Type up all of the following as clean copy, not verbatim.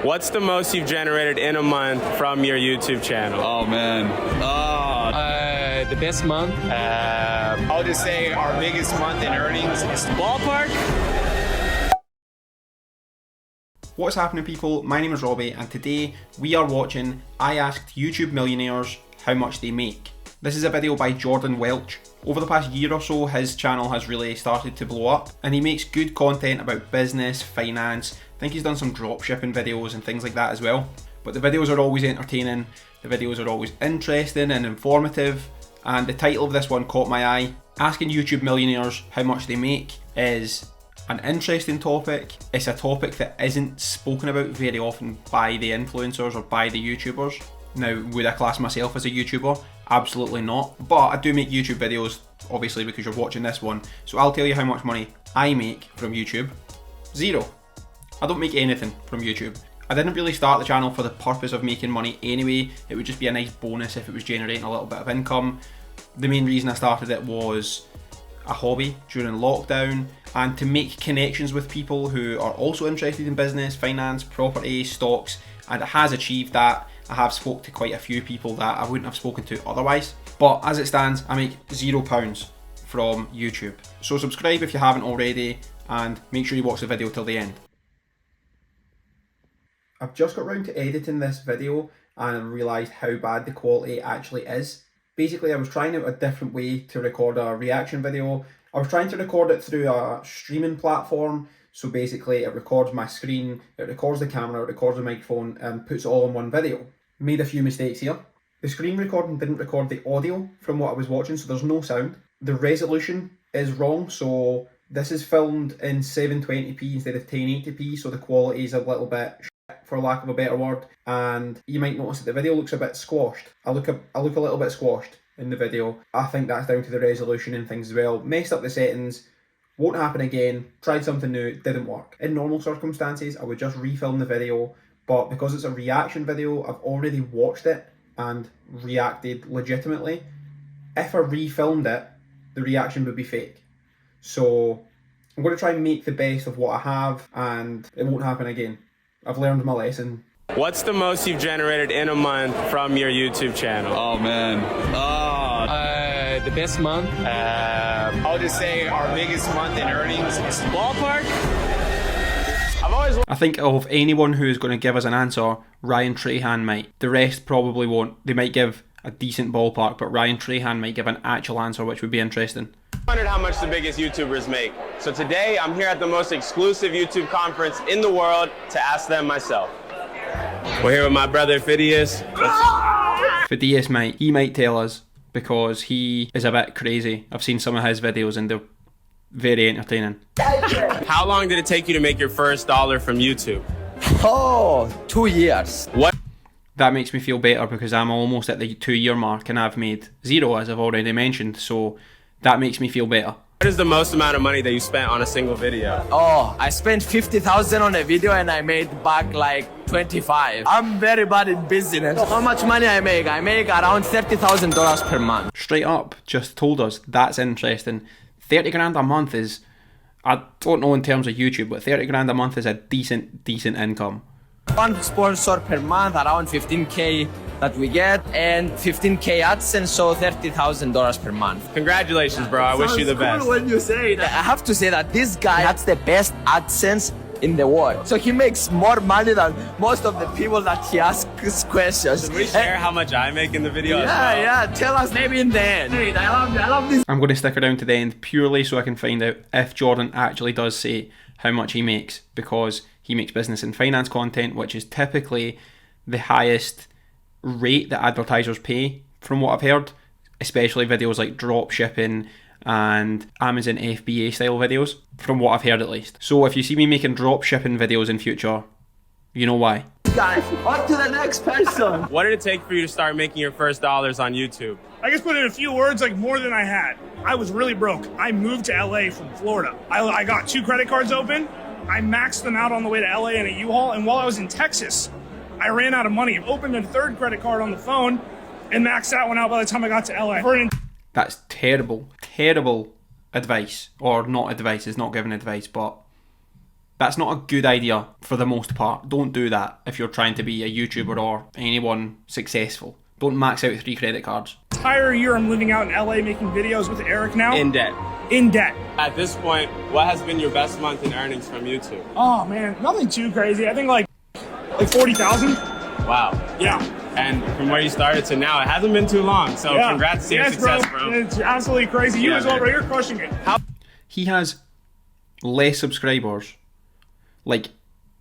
What's the most you've generated in a month from your YouTube channel? Oh man. The best month? I'll just say our biggest month in earnings is Ballpark? What's happening, people? My name is Robbie, and today we are watching I asked YouTube millionaires how much they make. This is a video by Welch. Over the past year or so, his channel has really started to blow up, and he makes good content about business, finance. I think he's done some dropshipping videos and things like that as well. But the videos are always entertaining, the videos are always interesting and informative, and the title of this one caught my eye. Asking YouTube millionaires how much they make is an interesting topic. It's a topic that isn't spoken about very often by the influencers or by the YouTubers. Now, would I class myself as a YouTuber? Absolutely not. But I do make YouTube videos, obviously, because you're watching this one. So I'll tell you how much money I make from YouTube. Zero. I don't make anything from YouTube. I didn't really start the channel for the purpose of making money anyway. It would just be a nice bonus if it was generating a little bit of income. The main reason I started it was a hobby during lockdown, and to make connections with people who are also interested in business, finance, property, stocks, and it has achieved that. I have spoke to quite a few people that I wouldn't have spoken to otherwise. But as it stands, I make £0 from YouTube. So subscribe if you haven't already, and make sure you watch the video till the end. I've just got round to editing this video and I realised how bad the quality actually is. Basically, I was trying out a different way to record a reaction video. I was trying to record it through a streaming platform. So basically it records my screen, it records the camera, it records the microphone, and puts it all in one video. Made a few mistakes here. The screen recording didn't record the audio from what I was watching, so there's no sound. The resolution is wrong, so this is filmed in 720p instead of 1080p, so the quality is a little bit shit, for lack of a better word. And you might notice that the video looks a bit squashed. I look a little bit squashed in the video. I think that's down to the resolution and things as well. Messed up the settings. Won't happen again. Tried something new, didn't work. In normal circumstances, I would just refilm the video, but because it's a reaction video, I've already watched it and reacted legitimately. If I refilmed it, the reaction would be fake. So I'm going to try and make the best of what I have, and it won't happen again. I've learned my lesson. What's the most you've generated in a month from your YouTube channel? Oh man. The best month? I'll just say our biggest month in earnings is Ballpark? I've always... I think of anyone who is going to give us an answer, Ryan Trahan might. The rest probably won't. They might give a decent ballpark, but Ryan Trahan might give an actual answer, which would be interesting. Wondered how much the biggest YouTubers make. So today I'm here at the most exclusive YouTube conference in the world to ask them myself. We're here with my brother Phidias. Phidias might tell us, because he is a bit crazy. I've seen some of his videos and they're very entertaining. How long did it take you to make your first dollar from YouTube? Oh, 2 years. What? That makes me feel better because I'm almost at the 2-year mark and I've made zero, as I've already mentioned, so that makes me feel better. What is the most amount of money that you spent on a single video? Oh, I spent 50,000 on a video and I made back like 25. I'm very bad in business. How much money I make? I make around $30,000 per month. Straight up, just told us. That's interesting. 30 grand a month is, I don't know in terms of YouTube, but 30 grand a month is a decent income. One sponsor per month, around 15K that we get, and 15K AdSense, so $30,000 per month. Congratulations, bro. I wish you the best. Cool when you say that. I have to say that this guy has the best AdSense in the world. So he makes more money than most of the people that he asks questions. Should we share how much I make in the video as well? Yeah, tell us maybe in the end. Hey, I love this. I'm going to stick around to the end purely so I can find out if Jordan actually does say how much he makes, because he makes business and finance content, which is typically the highest rate that advertisers pay, from what I've heard, especially videos like drop shipping and Amazon FBA style videos, from what I've heard at least. So if you see me making drop shipping videos in future, you know why. Guys, on to the next person. What did it take for you to start making your first dollars on YouTube? I guess put in a few words, like more than I had. I was really broke. I moved to LA from Florida. I got 2 credit cards open. I maxed them out on the way to LA in a U-Haul. And while I was in Texas, I ran out of money. Opened a 3rd credit card on the phone and maxed that one out by the time I got to LA. That's terrible advice. Or not advice, it's not giving advice, but That's not a good idea for the most part. Don't do that if you're trying to be a YouTuber or anyone successful. Don't max out 3 credit cards. Entire year I'm living out in LA making videos with Eric now. In debt. In debt. At this point, what has been your best month in earnings from YouTube? Oh man, nothing too crazy. I think like 40,000. Wow. Yeah. And from where you started to now, it hasn't been too long. So Yeah. congrats to your Yes, success, bro. It's absolutely crazy. You Yeah, as well, man. bro. You're crushing it. He has less subscribers, like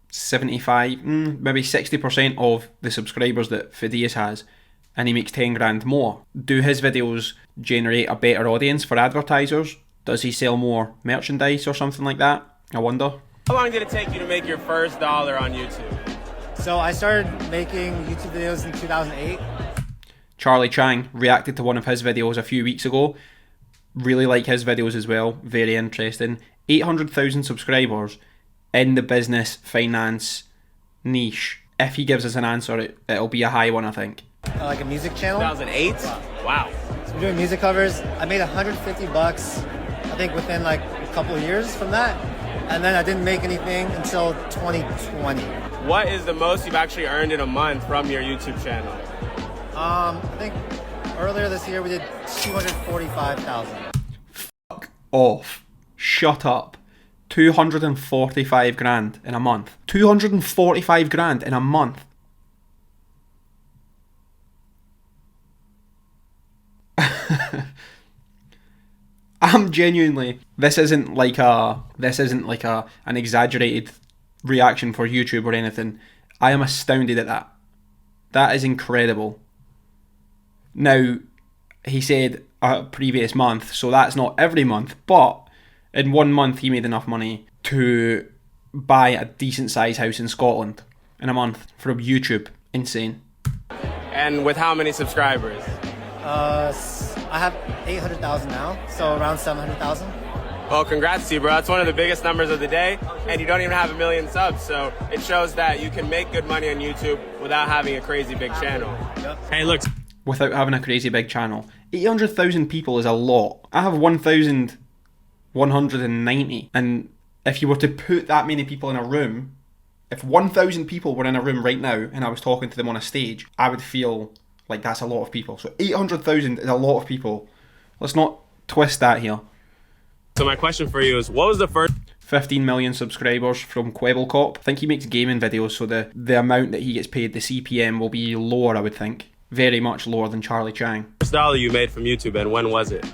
75, maybe 60% of the subscribers that Fidias has, and he makes 10 grand more. Do his videos generate a better audience for advertisers? Does he sell more merchandise or something like that? I wonder. How long did it take you to make your first dollar on YouTube? So I started making YouTube videos in 2008. Charlie Chang reacted to one of his videos a few weeks ago. Really like his videos as well. Very interesting. 800,000 subscribers in the business finance niche. If he gives us an answer, it'll be a high one, I think. Like a music channel. 2008? Wow. So we're doing music covers. I made $150, I think, within like a couple of years from that. And then I didn't make anything until 2020. What is the most you've actually earned in a month from your YouTube channel? I think earlier this year we did 245,000. Off. Shut up. 245 grand in a month. 245 grand in a month. I'm genuinely, this isn't like an exaggerated reaction for YouTube or anything. I am astounded at that. That is incredible. Now, he said a previous month, so that's not every month, but in 1 month he made enough money to buy a decent sized house in Scotland in a month from YouTube. Insane. And with how many subscribers? I have 800,000 now, so around 700,000. Well, congrats to you, bro. That's one of the biggest numbers of the day, and you don't even have 1 million subs, so it shows that you can make good money on YouTube without having a crazy big channel. Yep. Hey, look. Without having a crazy big channel. 800,000 people is a lot. I have 1,190, and if you were to put that many people in a room, if 1,000 people were in a room right now and I was talking to them on a stage, I would feel like that's a lot of people. So 800,000 is a lot of people. Let's not twist that here. So my question for you is, what was the first 15 million subscribers from Quebblecop. I think he makes gaming videos, so the amount that he gets paid, the CPM, will be lower, I would think. Very much lower than Charlie Chang. dollar you made from YouTube, and when was it?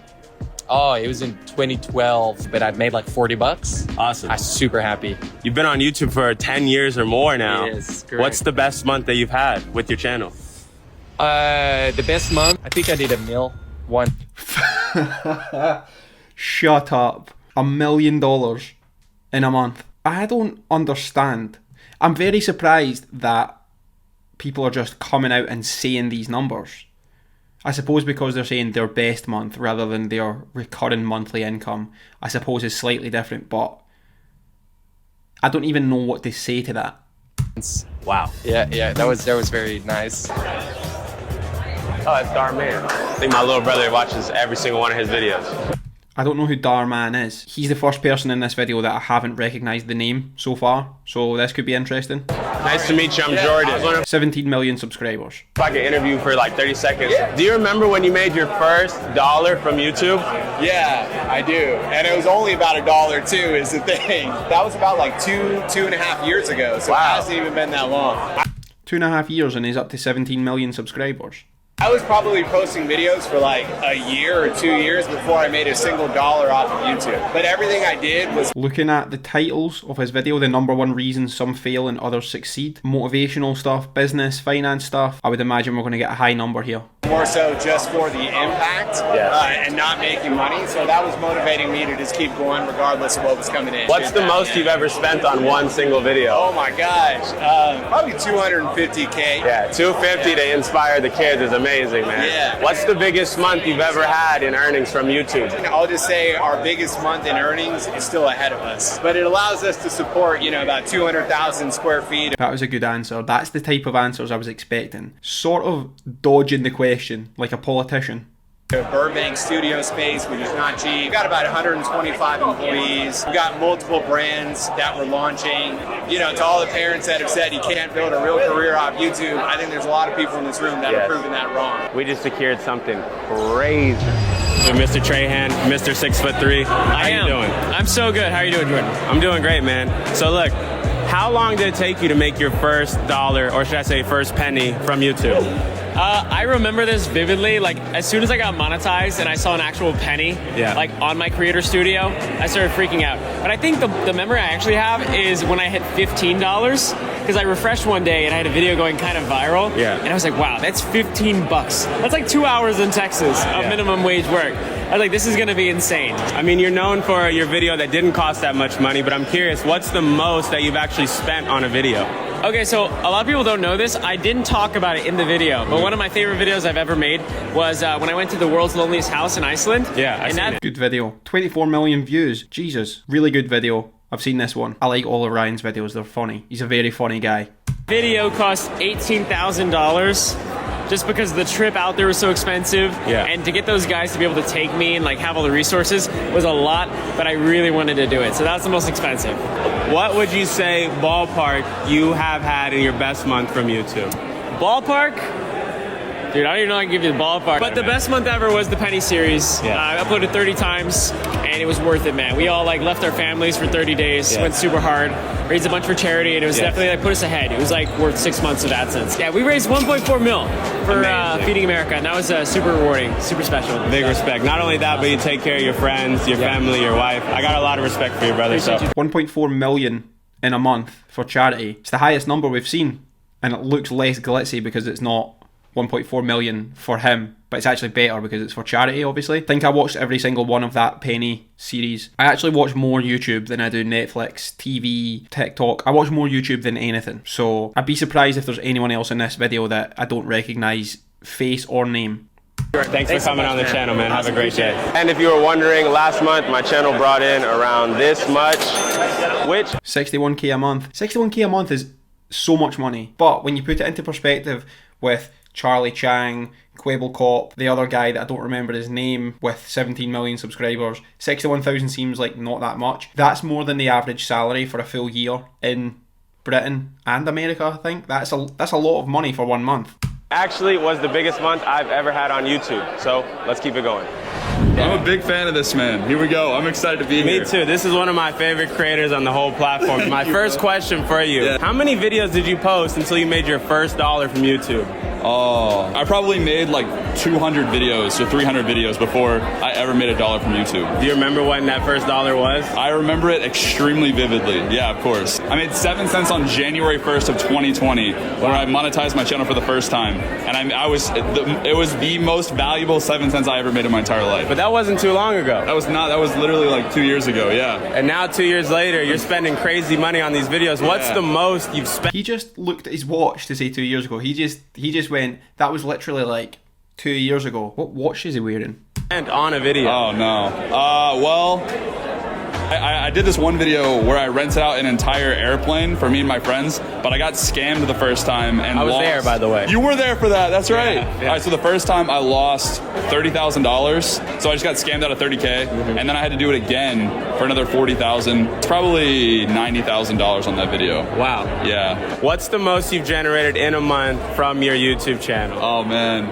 Oh, it was in 2012, but I'd made like $40. Awesome. I'm super happy. You've been on YouTube for 10 years or more now. Yes, correct. What's the best month that you've had with your channel? The best month, I think I did one. Shut up. $1 million in a month. I don't understand. I'm very surprised that people are just coming out and saying these numbers. I suppose because they're saying their best month rather than their recurring monthly income, I suppose is slightly different, but I don't even know what to say to that. Wow. Yeah, that was very nice. Oh, that's Darman. I think my little brother watches every single one of his videos. I don't know who Darman is. He's the first person in this video that I haven't recognised the name so far, so this could be interesting. Nice to meet you, I'm Jordan. 17 million subscribers. If I could interview for like 30 seconds. Do you remember when you made your first dollar from YouTube? Yeah, I do. And it was only about $1 too, is the thing. That was about like two and a half years ago, so It hasn't even been that long. 2.5 years and he's up to 17 million subscribers. I was probably posting videos for like a year or 2 years before I made a single dollar off of YouTube. But everything I did was... Looking at the titles of his video, the number one reason some fail and others succeed, motivational stuff, business, finance stuff, I would imagine we're going to get a high number here. more so just for the impact and not making money. So that was motivating me to just keep going regardless of what was coming in. What's the most you've ever spent on one single video? Oh my gosh, probably 250K. Yeah, 250 to inspire the kids is amazing, man. Yeah. What's the biggest month you've ever had in earnings from YouTube? I'll just say our biggest month in earnings is still ahead of us, but it allows us to support, about 200,000 square feet. That was a good answer. That's the type of answers I was expecting. Sort of dodging the question like a politician. Burbank studio space, which is not cheap. We've got about 125 employees. We've got multiple brands that we're launching. You know, to all the parents that have said you can't build a real career off YouTube, I think there's a lot of people in this room that are proving that wrong. We just secured something crazy. With Mr. Trahan, Mr. 6'3". How you doing? I'm so good. How are you doing, Jordan? I'm doing great, man. So look, how long did it take you to make your first dollar, or should I say first penny, from YouTube? I remember this vividly. Like, as soon as I got monetized and I saw an actual penny, like on my creator studio, I started freaking out. But I think the memory I actually have is when I hit $15, because I refreshed one day and I had a video going kind of viral. And I was like, wow, that's 15 bucks. That's like 2 hours in Texas of minimum wage work. I was like, this is gonna be insane. I mean, you're known for your video that didn't cost that much money, but I'm curious, what's the most that you've actually spent on a video? Okay, so a lot of people don't know this. I didn't talk about it in the video, but one of my favorite videos I've ever made was when I went to the world's loneliest house in Iceland. Good video. 24 million views. Jesus. Really good video. I've seen this one. I like all of Ryan's videos. They're funny. He's a very funny guy. Video cost $18,000. Just because the trip out there was so expensive, and to get those guys to be able to take me and like have all the resources was a lot, but I really wanted to do it. So that's the most expensive. What would you say, ballpark, you have had in your best month from YouTube? Ballpark? Dude, I don't even know if I can give you the ballpark. But the best month ever was the Penny series. I uploaded 30 times, and it was worth it, man. We all like left our families for 30 days, went super hard, raised a bunch for charity, and it was definitely like put us ahead. It was like worth 6 months of AdSense. Yeah, we raised 1.4 mil for Feeding America, and that was super rewarding, super special. Big respect. Not only that, but you take care of your friends, your family, your wife. I got a lot of respect for you, brother. So 1.4 million in a month for charity. It's the highest number we've seen, and it looks less glitzy because it's not 1.4 million for him, but it's actually better because it's for charity, obviously. I think I watched every single one of that Penny series. I actually watch more YouTube than I do Netflix, TV, TikTok. I watch more YouTube than anything. So I'd be surprised if there's anyone else in this video that I don't recognize face or name. Thanks for coming on the channel, man. Have a great day. And if you were wondering, last month my channel brought in around this much, which 61k a month. 61k a month is so much money. But when you put it into perspective with Charlie Chang, Quable Cop, the other guy that I don't remember his name with 17 million subscribers, 61,000 seems like not that much. That's more than the average salary for a full year in Britain and America, I think. That's a lot of money for 1 month. actually was the biggest month I've ever had on YouTube. So let's keep it going. I'm a big fan of this man. Here we go. I'm excited to be here. Me too. This is one of my favorite creators on the whole platform. My first question for you. How many videos did you post until you made your first $1 from YouTube? Oh, I probably made like 200 videos or 300 videos before I ever made $1 from YouTube. Do you remember when that first $1 was? I remember it extremely vividly. Yeah, of course. I made 7 cents on January 1st of 2020 where I monetized my channel for the first time. And it was the most valuable 7 cents I ever made in my entire life. But that wasn't too long ago. That was literally like 2 years ago, yeah. And now 2 years later, you're spending crazy money on these videos. What's the most you've spent? He just looked at his watch to say 2 years ago. He just went, that was literally like 2 years ago. What watch is he wearing? And on a video. Oh no. Well, I did this one video where I rented out an entire airplane for me and my friends, but I got scammed the first time and I was lost. there, by the way. You were there for that, that's right. Yeah. All right, so the first time I lost $30,000, so I just got scammed out of $30K, and then I had to do it again for another $40,000. It's probably $90,000 on that video. Wow. Yeah. What's the most you've generated in a month from your YouTube channel? Oh man.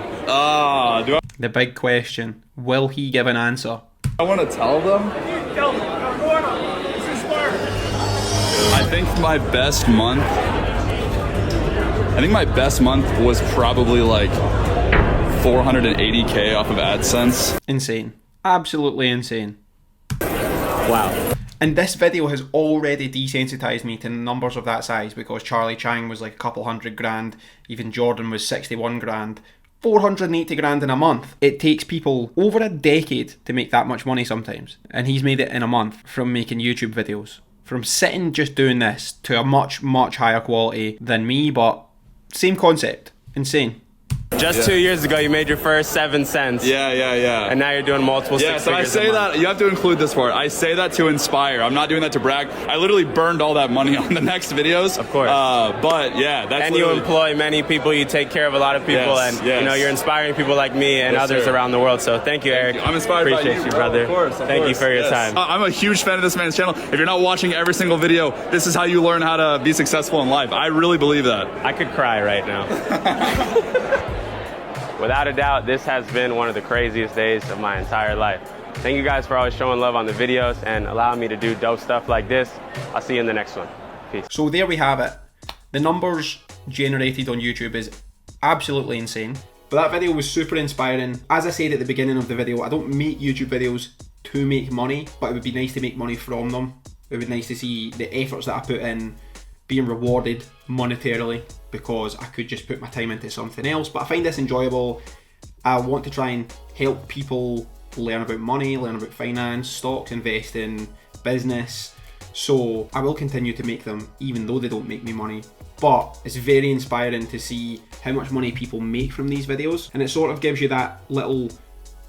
The big question, will he give an answer? I want to tell them. I think my best month was probably like 480K off of AdSense. Insane. Absolutely insane. Wow. And this video has already desensitized me to numbers of that size because Charlie Chang was like a couple $100,000, even Jordan was 61 grand. 480 grand in a month. It takes people over a decade to make that much money sometimes. And he's made it in a month from making YouTube videos. From sitting just doing this to a much, much higher quality than me, but same concept. Insane. Just 2 years ago, you made your first 7 cents. Yeah. And now you're doing multiple six so I figures say a month. that, you have to include this part. I say that to inspire. I'm not doing that to brag. I literally burned all that money on the next videos. Of course. But yeah, that's And you employ many people, you take care of a lot of people, and you know, you're inspiring people like me and others around the world. So thank you, Eric. I'm inspired by Appreciate you, brother. Of course. Thank you for your time. I'm a huge fan of this man's channel. If you're not watching every single video, this is how you learn how to be successful in life. I really believe that. I could cry right now. Without a doubt, this has been one of the craziest days of my entire life. Thank you guys for always showing love on the videos and allowing me to do dope stuff like this. I'll see you in the next one. Peace. So there we have it. The numbers generated on YouTube is absolutely insane. But that video was super inspiring. As I said at the beginning of the video, I don't make YouTube videos to make money, but it would be nice to make money from them. It would be nice to see the efforts that I put in being rewarded monetarily, because I could just put my time into something else. But I find this enjoyable. I want to try and help people learn about money, learn about finance, stocks, investing, business. So I will continue to make them even though they don't make me money. But it's very inspiring to see how much money people make from these videos, and it sort of gives you that little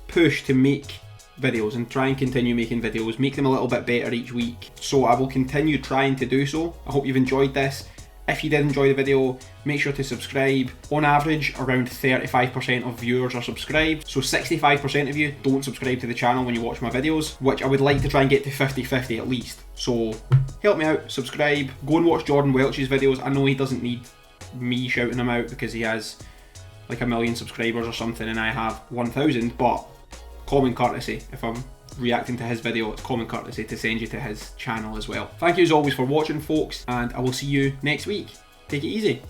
push to make videos and try and continue making videos, make them a little bit better each week. So I will continue trying to do so. I hope you've enjoyed this. If you did enjoy the video, make sure to subscribe. On average, around 35% of viewers are subscribed. So 65% of you don't subscribe to the channel when you watch my videos, which I would like to try and get to 50-50 at least. So help me out, subscribe. Go and watch Jordan Welch's videos. I know he doesn't need me shouting him out because he has like 1 million subscribers or something and I have 1,000, but common courtesy, if I'm reacting to his video, it's common courtesy to send you to his channel as well. Thank you as always for watching, folks, and I will see you next week. Take it easy.